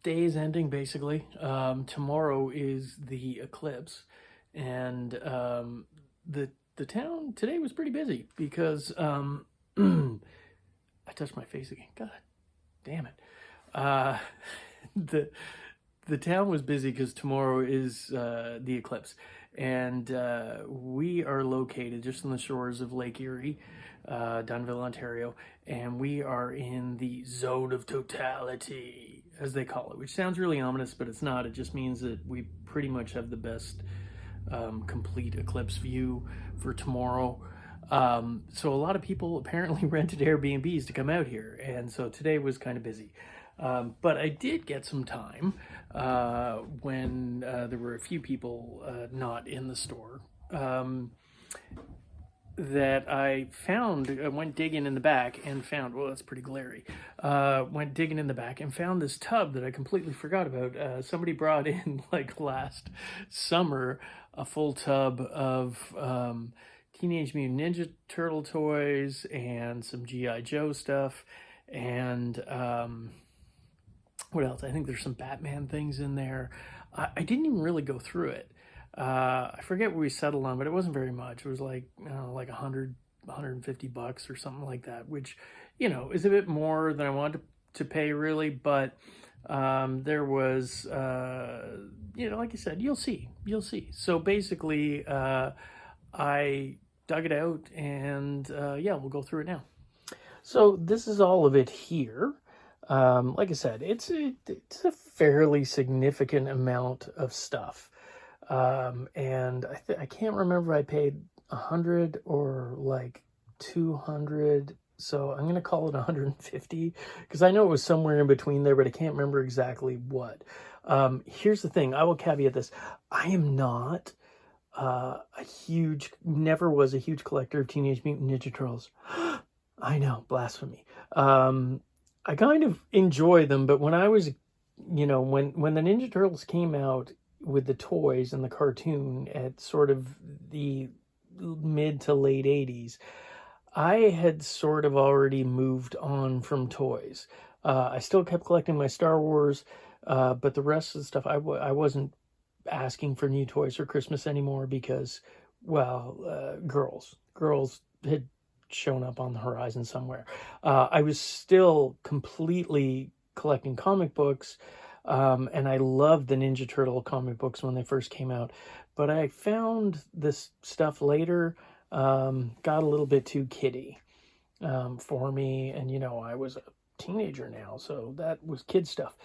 day is ending, basically. Tomorrow is the eclipse, and the town today was pretty busy because I touched my face again. God damn it. Uh, the the town was busy because tomorrow is the eclipse, and we are located just on the shores of Lake Erie, Dunnville, Ontario, and we are in the zone of totality, as they call it, which sounds really ominous, but it's not. It just means that we pretty much have the best complete eclipse view for tomorrow. So a lot of people apparently rented Airbnbs to come out here, and so today was kind of busy. But I did get some time when there were a few people not in the store that I found. I went digging in the back and found, well, that's pretty glary. Went digging in the back and found this tub that I completely forgot about. Somebody brought in, like last summer, a full tub of Teenage Mutant Ninja Turtle toys and some G.I. Joe stuff. And what else? I think there's some Batman things in there. I didn't even really go through it. I forget what we settled on, but it wasn't very much. It was like, I don't know, like $150 or something like that, which, you know, is a bit more than I wanted to pay, really. But there was, you know, like I said, you'll see. So basically, I dug it out, and yeah, we'll go through it now. So this is all of it here. Like I said, it's a fairly significant amount of stuff. And I can't remember if I paid 100 or like 200. So I'm going to call it 150 because I know it was somewhere in between there, but I can't remember exactly what. Here's the thing. I will caveat this. I am not never was a huge collector of Teenage Mutant Ninja Turtles. I know, blasphemy. I kind of enjoy them, but when I was, you know, when the Ninja Turtles came out with the toys and the cartoon at sort of the mid to late 80s, I had sort of already moved on from toys. I still kept collecting my Star Wars, but the rest of the stuff, I wasn't asking for new toys for Christmas anymore because, well, girls had shown up on the horizon somewhere. I was still completely collecting comic books, and I loved the Ninja Turtle comic books when they first came out, but I found this stuff later got a little bit too kiddie for me, and you know, I was a teenager now, so that was kid stuff.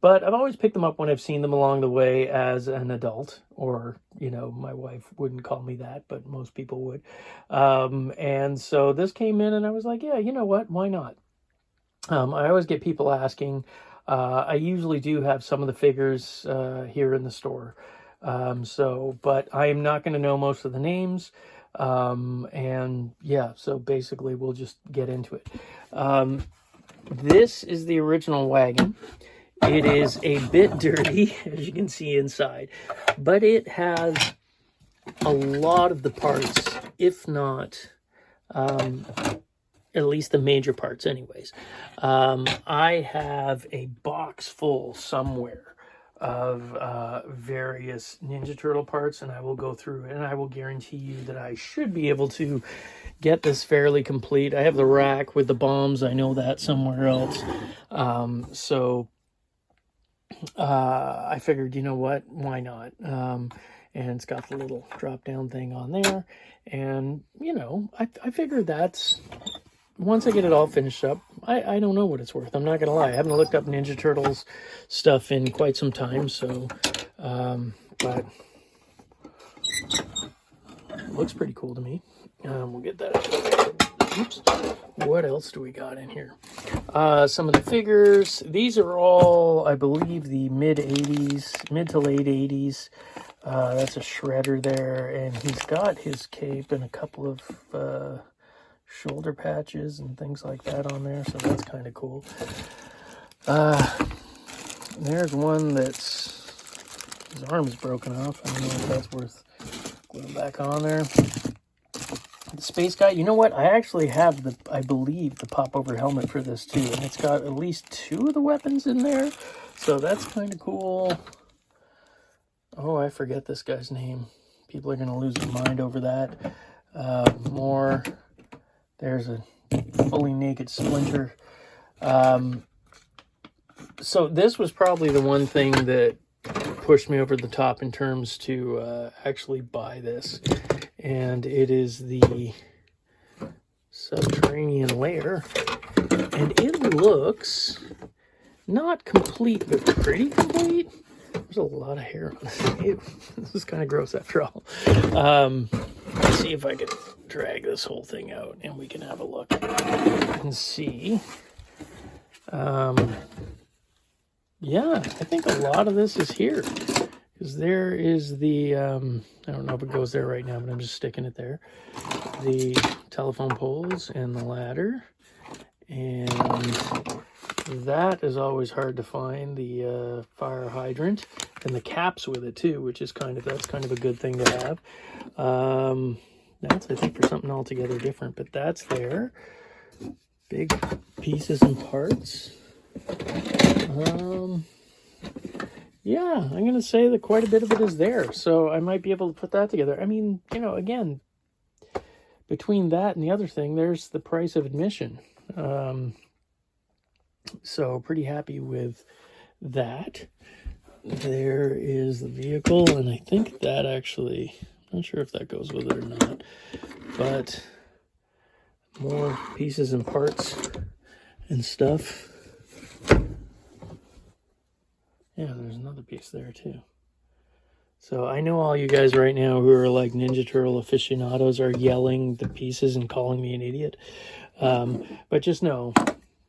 But I've always picked them up when I've seen them along the way as an adult, or, you know, my wife wouldn't call me that, but most people would. And so this came in and I was like, yeah, you know what? Why not? I always get people asking. I usually do have some of the figures here in the store. But I am not going to know most of the names. And yeah, so basically we'll just get into it. This is the original wagon. It is a bit dirty, as you can see inside, but it has a lot of the parts, if not at least the major parts anyways. I have a box full somewhere of various Ninja Turtle parts, and I will go through it, and I will guarantee you that I should be able to get this fairly complete. I have the rack with the bombs. I know that somewhere else. I figured, you know what, why not? And it's got the little drop down thing on there. And, you know, I figured that's, once I get it all finished up, I don't know what it's worth. I'm not going to lie. I haven't looked up Ninja Turtles stuff in quite some time. So, but it looks pretty cool to me. We'll get that. Oops. What else do we got in here? Some of the figures. These are all, I believe, the mid to late 80s. That's a Shredder there, and he's got his cape and a couple of shoulder patches and things like that on there, so that's kind of cool. There's one that's, his arm is broken off. I don't know if that's worth gluing back on there. The space guy, you know what? I actually have the, I believe, the pop-over helmet for this too, and it's got at least 2 of the weapons in there, so that's kind of cool. Oh, I forget this guy's name. People are going to lose their mind over that. More. There's a fully naked Splinter. So this was probably the one thing that pushed me over the top in terms to actually buy this. And it is the subterranean layer. And it looks not complete, but pretty complete. There's a lot of hair on this. Ew, this is kind of gross after all. Let's see if I can drag this whole thing out and we can have a look and see. Yeah, I think a lot of this is here. Because there is the, I don't know if it goes there right now, but I'm just sticking it there. The telephone poles and the ladder. And that is always hard to find, the fire hydrant. And the caps with it too, which is that's kind of a good thing to have. That's, I think, for something altogether different, but that's there. Big pieces and parts. Yeah, I'm going to say that quite a bit of it is there, so I might be able to put that together. I mean, you know, again, between that and the other thing, there's the price of admission. So pretty happy with that. There is the vehicle, and I think that actually, I'm not sure if that goes with it or not, but more pieces and parts and stuff. Yeah, there's another piece there too. So I know all you guys right now who are like Ninja Turtle aficionados are yelling the pieces and calling me an idiot. But just know,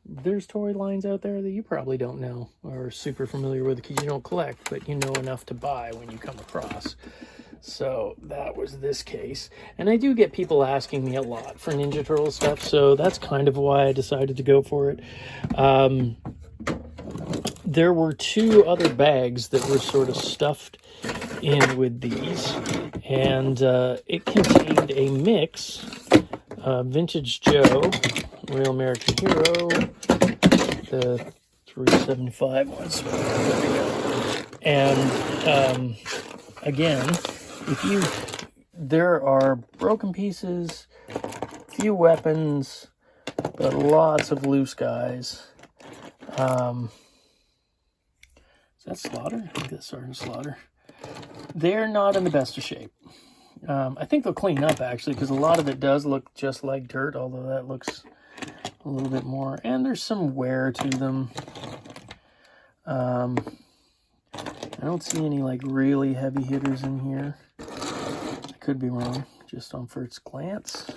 there's toy lines out there that you probably don't know or are super familiar with because you don't collect, but you know enough to buy when you come across. So that was this case. And I do get people asking me a lot for Ninja Turtle stuff, so that's kind of why I decided to go for it. There were 2 other bags that were sort of stuffed in with these, and it contained a mix, Vintage Joe, Real American Hero, the 375 ones. And again, there are broken pieces, few weapons, but lots of loose guys. Is that Slaughter? I think that's Sergeant Slaughter. They're not in the best of shape. I think they'll clean up, actually, because a lot of it does look just like dirt, although that looks a little bit more. And there's some wear to them. I don't see any, like, really heavy hitters in here. I could be wrong, just on first glance.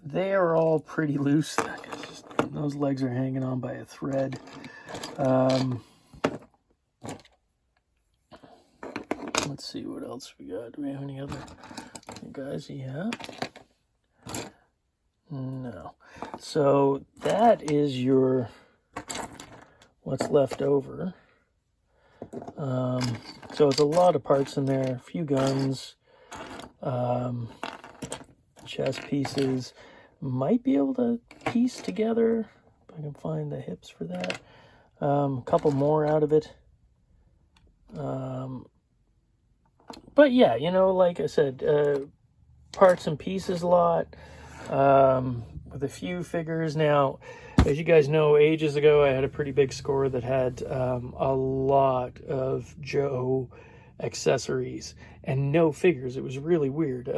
They are all pretty loose. Those legs are hanging on by a thread. Let's see what else we got. Do we have any other guys? Yeah. No. So that is your what's left over. So it's a lot of parts in there. A few guns, chest pieces. Might be able to piece together, if I can find the hips for that. A couple more out of it. But yeah, you know, like I said, parts and pieces a lot, with a few figures. Now, as you guys know, ages ago, I had a pretty big score that had a lot of Joe accessories and no figures. It was really weird.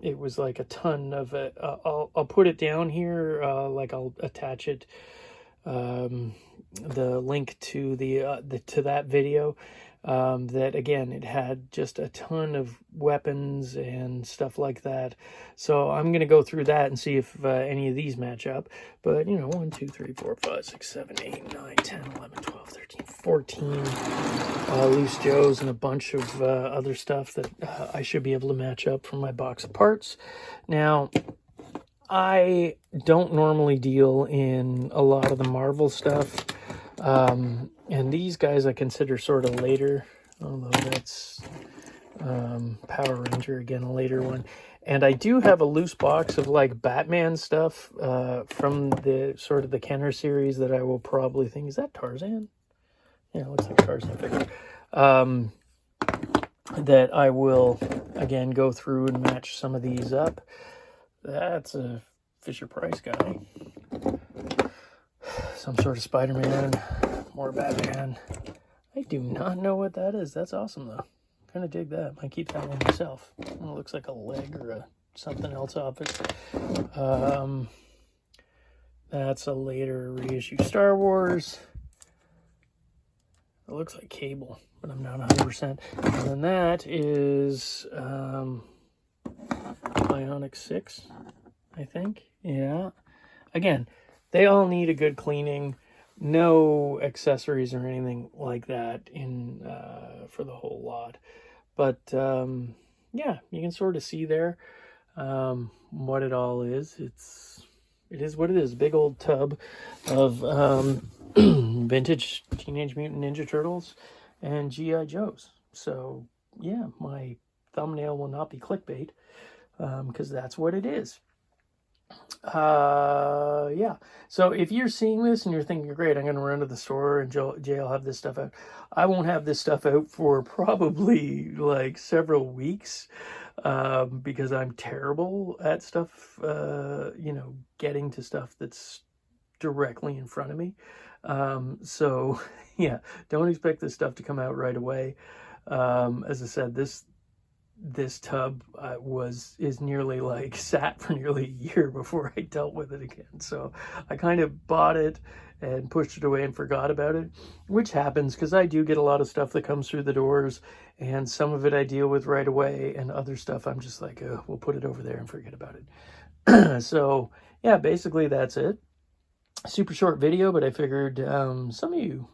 It was like a ton of it. I'll put it down here, like I'll attach it, the link to to that video. That again, it had just a ton of weapons and stuff like that. So I'm going to go through that and see if any of these match up. But, you know, 1, 2, 3, 4, 5, 6, 7, 8, 9, 10, 11, 12, 13, 14 loose Joes and a bunch of other stuff that I should be able to match up from my box of parts. Now, I don't normally deal in a lot of the Marvel stuff. And these guys I consider sort of later, although that's Power Ranger, again, a later one. And I do have a loose box of like Batman stuff from the sort of the Kenner series that I will probably think, is that Tarzan? Yeah, it looks like Tarzan figure. That I will, again, go through and match some of these up. That's a Fisher-Price guy. Some sort of Spider-Man, more Batman. I do not know what that is. That's awesome, though. Kind of dig that. Might keep that one myself. It looks like a leg or something else off it. That's a later reissue Star Wars. It looks like Cable, but I'm not 100%. And then that is Bionic 6, I think. Yeah. Again, they all need a good cleaning. No accessories or anything like that in for the whole lot. But yeah, you can sort of see there what it all is. It is what it is. Big old tub of vintage Teenage Mutant Ninja Turtles and G.I. Joes. So yeah, my thumbnail will not be clickbait because that's what it is. Yeah, so if you're seeing this and you're thinking, great, I'm going to run to the store and Jay will have this stuff out, I won't have this stuff out for probably like several weeks because I'm terrible at stuff, you know, getting to stuff that's directly in front of me. So yeah, don't expect this stuff to come out right away. As I said, this tub is nearly like sat for nearly a year before I dealt with it again. So I kind of bought it and pushed it away and forgot about it, which happens because I do get a lot of stuff that comes through the doors, and some of it I deal with right away, and other stuff I'm just like, oh, we'll put it over there and forget about it. So yeah, basically that's it. Super short video, but I figured some of you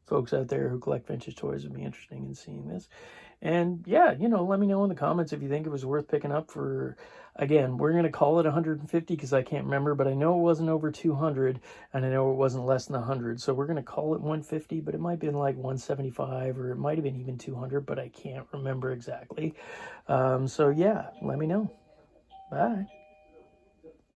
folks out there who collect vintage toys would be interested in seeing this. And yeah, you know, let me know in the comments if you think it was worth picking up for, again, we're going to call it 150 because I can't remember, but I know it wasn't over 200 and I know it wasn't less than 100. So we're going to call it 150, but it might have been like 175 or it might have been even 200, but I can't remember exactly. So yeah, let me know. Bye.